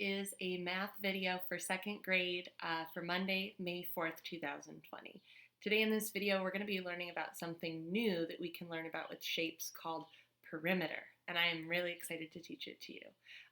is a math video for second grade for Monday, May 4th, 2020. Today in this video, we're going to be learning about something new that we can learn about with shapes called perimeter, and I am really excited to teach it to you.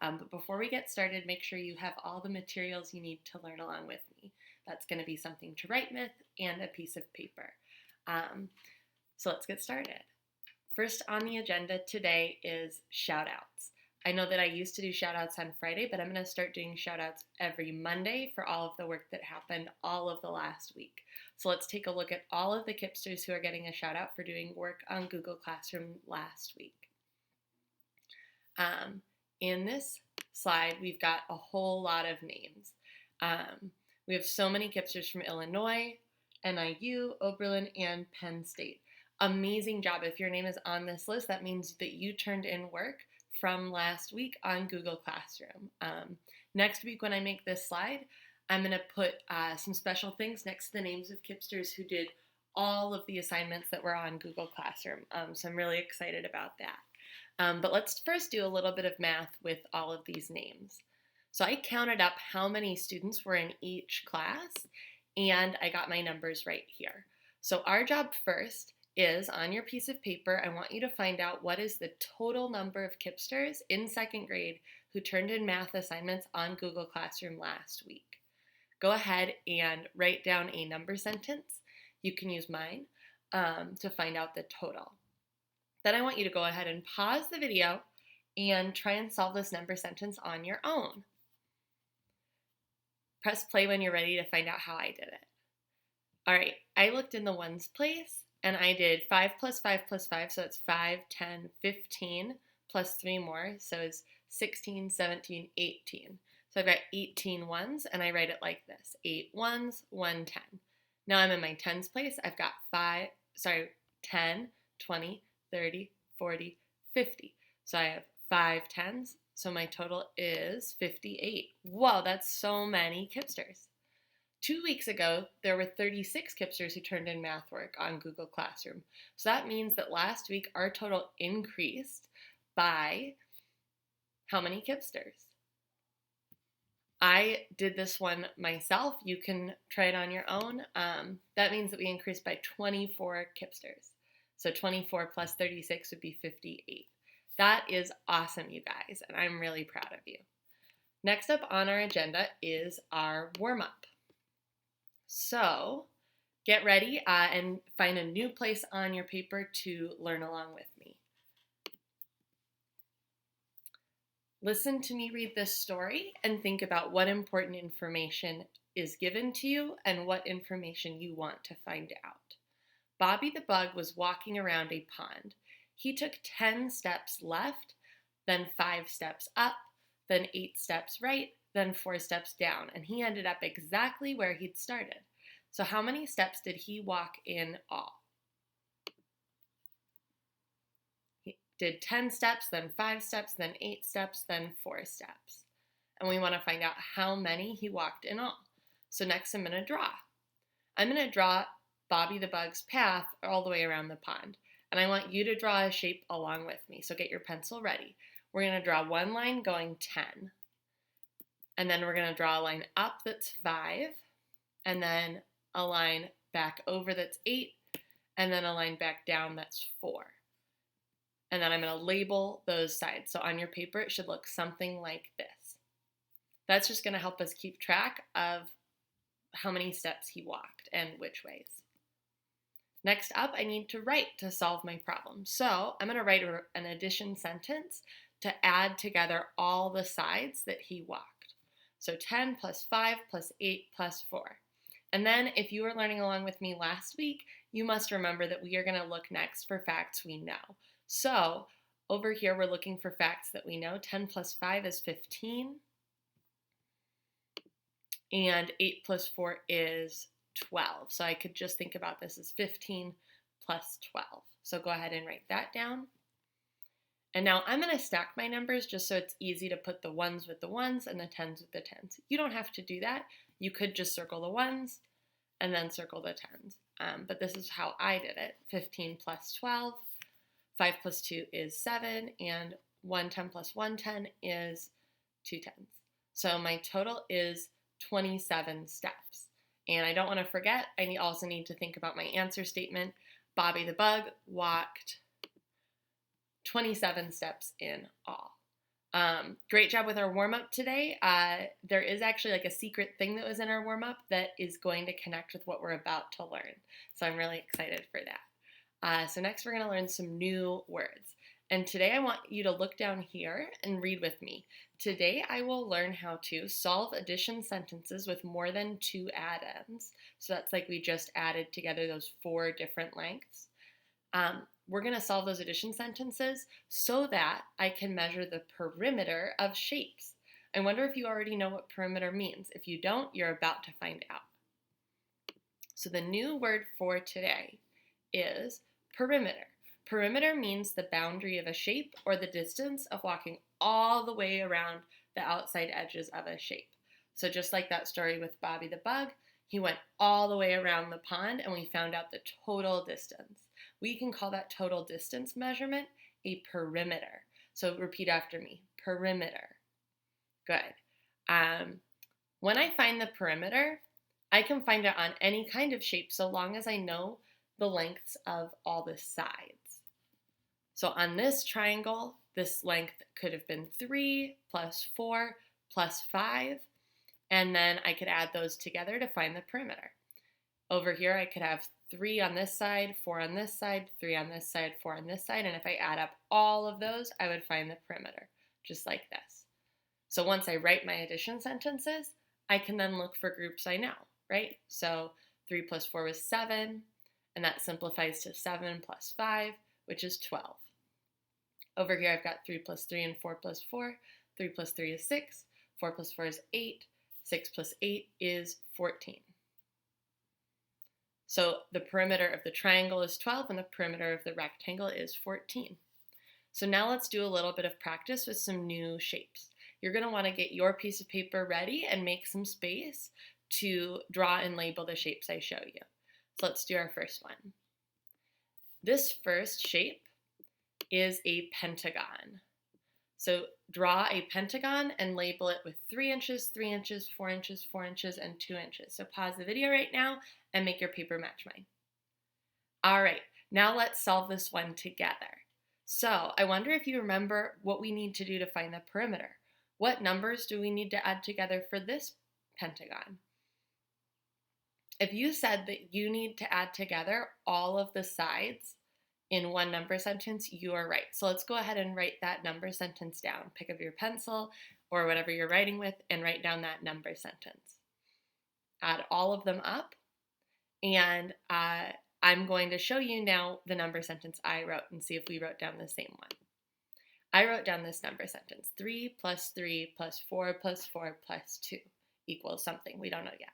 But before we get started, make sure you have all the materials you need to learn along with me. That's going to be something to write with and a piece of paper. So let's get started. First on the agenda today is shout-outs. I know that I used to do shout-outs on Friday, but I'm going to start doing shout-outs every Monday for all of the work that happened all of the last week. So let's take a look at all of the Kipsters who are getting a shout-out for doing work on Google Classroom last week. In this slide, we've got a whole lot of names. We have so many Kipsters from Illinois, NIU, Oberlin, and Penn State. Amazing job. If your name is on this list, that means that you turned in work from last week on Google Classroom. Next week when I make this slide, I'm going to put some special things next to the names of Kipsters who did all of the assignments that were on Google Classroom. So I'm really excited about that. But let's first do a little bit of math with all of these names. So I counted up how many students were in each class, and I got my numbers right here. So our job first is, on your piece of paper, I want you to find out what is the total number of Kipsters in second grade who turned in math assignments on Google Classroom last week. Go ahead and write down a number sentence. You can use mine to find out the total. Then I want you to go ahead and pause the video and try and solve this number sentence on your own. Press play when you're ready to find out how I did it. All right, I looked in the ones place, and I did 5 plus 5 plus 5, so it's 5, 10, 15, plus 3 more, so it's 16, 17, 18. So I've got 18 ones, and I write it like this: 8 ones, 1 10. Now I'm in my tens place. I've got 10, 20, 30, 40, 50. So I have 5 tens, so my total is 58. Whoa, that's so many Kipsters. 2 weeks ago, there were 36 Kipsters who turned in math work on Google Classroom. So that means that last week our total increased by how many Kipsters? I did this one myself. You can try it on your own. That means that we increased by 24 Kipsters. So 24 plus 36 would be 58. That is awesome, you guys, and I'm really proud of you. Next up on our agenda is our warm-up. So get ready and find a new place on your paper to learn along with me. Listen to me read this story and think about what important information is given to you and what information you want to find out. Bobby the Bug was walking around a pond. He took 10 steps left, then 5 steps up, then 8 steps right, then 4 steps down, and he ended up exactly where he'd started. So how many steps did he walk in all? He did 10 steps, then 5 steps, then 8 steps, then 4 steps. And we want to find out how many he walked in all. So next I'm going to draw. I'm going to draw Bobby the Bug's path all the way around the pond. And I want you to draw a shape along with me. So get your pencil ready. We're going to draw one line going 10. And then we're going to draw a line up that's 5. And then a line back over that's 8. And then a line back down that's 4. And then I'm going to label those sides. So on your paper, it should look something like this. That's just going to help us keep track of how many steps he walked and which ways. Next up, I need to write to solve my problem. So I'm going to write an addition sentence to add together all the sides that he walked. So 10 plus 5 plus 8 plus 4. And then if you were learning along with me last week, you must remember that we are going to look next for facts we know. So over here, we're looking for facts that we know. 10 plus 5 is 15. And 8 plus 4 is 12. So I could just think about this as 15 plus 12. So go ahead and write that down. And now I'm going to stack my numbers just so it's easy to put the ones with the ones and the tens with the tens. You don't have to do that. You could just circle the ones and then circle the tens. But this is how I did it. 15 plus 12, 5 plus 2 is 7, and 110 plus 110 is 2 tens. So my total is 27 steps. And I don't want to forget, I also need to think about my answer statement. Bobby the Bug walked 27 steps in all. Great job with our warm-up today. There is actually like a secret thing that was in our warm-up that is going to connect with what we're about to learn. So I'm really excited for that. So next we're going to learn some new words. And today I want you to look down here and read with me. Today I will learn how to solve addition sentences with more than 2 add-ins. So that's like we just added together those 4 different lengths. We're going to solve those addition sentences so that I can measure the perimeter of shapes. I wonder if you already know what perimeter means. If you don't, you're about to find out. So the new word for today is perimeter. Perimeter means the boundary of a shape or the distance of walking all the way around the outside edges of a shape. So just like that story with Bobby the Bug, he went all the way around the pond and we found out the total distance. We can call that total distance measurement a perimeter. So repeat after me, perimeter. Good. When I find the perimeter, I can find it on any kind of shape so long as I know the lengths of all the sides. So on this triangle, this length could have been 3 plus 4 plus 5, and then I could add those together to find the perimeter. Over here, I could have 3 on this side, 4 on this side, 3 on this side, 4 on this side, and if I add up all of those, I would find the perimeter, just like this. So once I write my addition sentences, I can then look for groups I know, right? So 3 plus 4 was 7, and that simplifies to 7 plus 5, which is 12. Over here, I've got 3 plus 3 and 4 plus 4. 3 plus 3 is 6. 4 plus 4 is 8. 6 plus 8 is 14. So the perimeter of the triangle is 12 and the perimeter of the rectangle is 14. So now let's do a little bit of practice with some new shapes. You're going to want to get your piece of paper ready and make some space to draw and label the shapes I show you. So let's do our first one. This first shape is a pentagon. So draw a pentagon and label it with 3 inches, 3 inches, 4 inches, 4 inches, and 2 inches. So pause the video right now and make your paper match mine. All right, now let's solve this one together. So I wonder if you remember what we need to do to find the perimeter. What numbers do we need to add together for this pentagon? If you said that you need to add together all of the sides in one number sentence, you are right. So let's go ahead and write that number sentence down. Pick up your pencil or whatever you're writing with and write down that number sentence. Add all of them up, and I'm going to show you now the number sentence I wrote and see if we wrote down the same one. I wrote down this number sentence, 3 plus 3 plus 4 plus 4 plus 2 equals something. We don't know yet.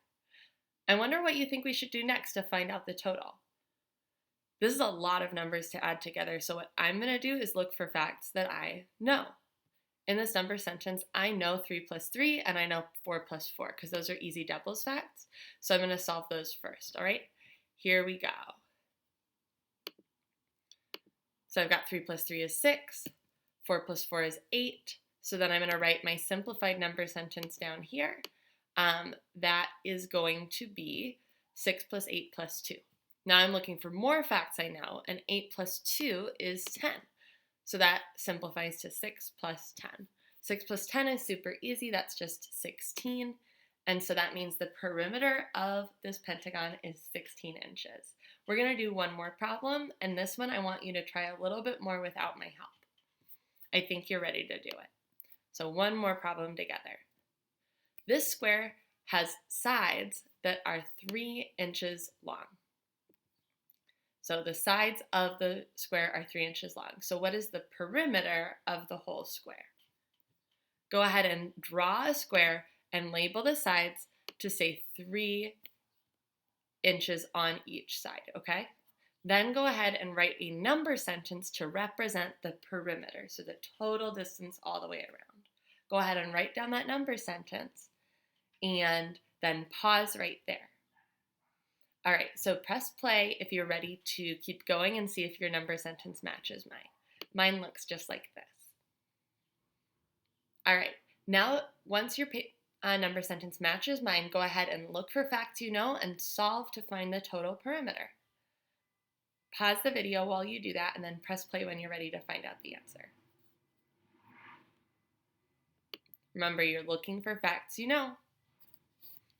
I wonder what you think we should do next to find out the total. This is a lot of numbers to add together, so what I'm going to do is look for facts that I know. In this number sentence, I know 3 plus 3 and I know 4 plus 4 because those are easy doubles facts. So I'm going to solve those first, all right? Here we go. So I've got 3 plus 3 is 6, 4 plus 4 is 8. So then I'm going to write my simplified number sentence down here. That is going to be 6 plus 8 plus 2. Now I'm looking for more facts I know, and 8 plus 2 is 10. So that simplifies to 6 plus 10. 6 plus 10 is super easy, that's just 16. And so that means the perimeter of this pentagon is 16 inches. We're going to do one more problem, and this one I want you to try a little bit more without my help. I think you're ready to do it. So one more problem together. This square has sides that are 3 inches long. So the sides of the square are 3 inches long. So what is the perimeter of the whole square? Go ahead and draw a square and label the sides to say 3 inches on each side, okay? Then go ahead and write a number sentence to represent the perimeter, so the total distance all the way around. Go ahead and write down that number sentence and then pause right there. All right, so press play if you're ready to keep going and see if your number sentence matches mine. Mine looks just like this. All right, Now, once your number sentence matches mine, go ahead and look for facts you know and solve to find the total perimeter. Pause the video while you do that and then press play when you're ready to find out the answer. Remember, you're looking for facts you know.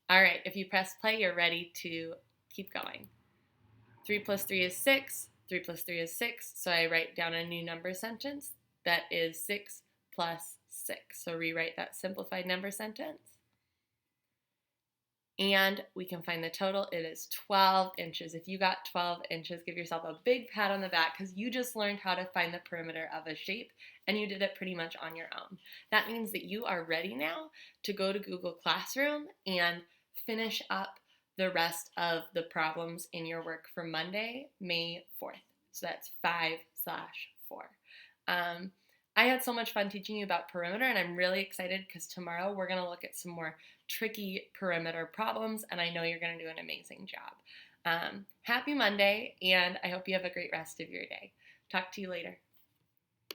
All right, if you press play, you're ready to keep going. 3 plus 3 is 6. 3 plus 3 is 6. So I write down a new number sentence. That is 6 plus 6. So rewrite that simplified number sentence. And we can find the total. It is 12 inches. If you got 12 inches, give yourself a big pat on the back because you just learned how to find the perimeter of a shape and you did it pretty much on your own. That means that you are ready now to go to Google Classroom and finish up the rest of the problems in your work for Monday, May 4th. So that's 5/4. I had so much fun teaching you about perimeter, and I'm really excited because tomorrow we're going to look at some more tricky perimeter problems, and I know you're going to do an amazing job. Happy Monday, and I hope you have a great rest of your day. Talk to you later.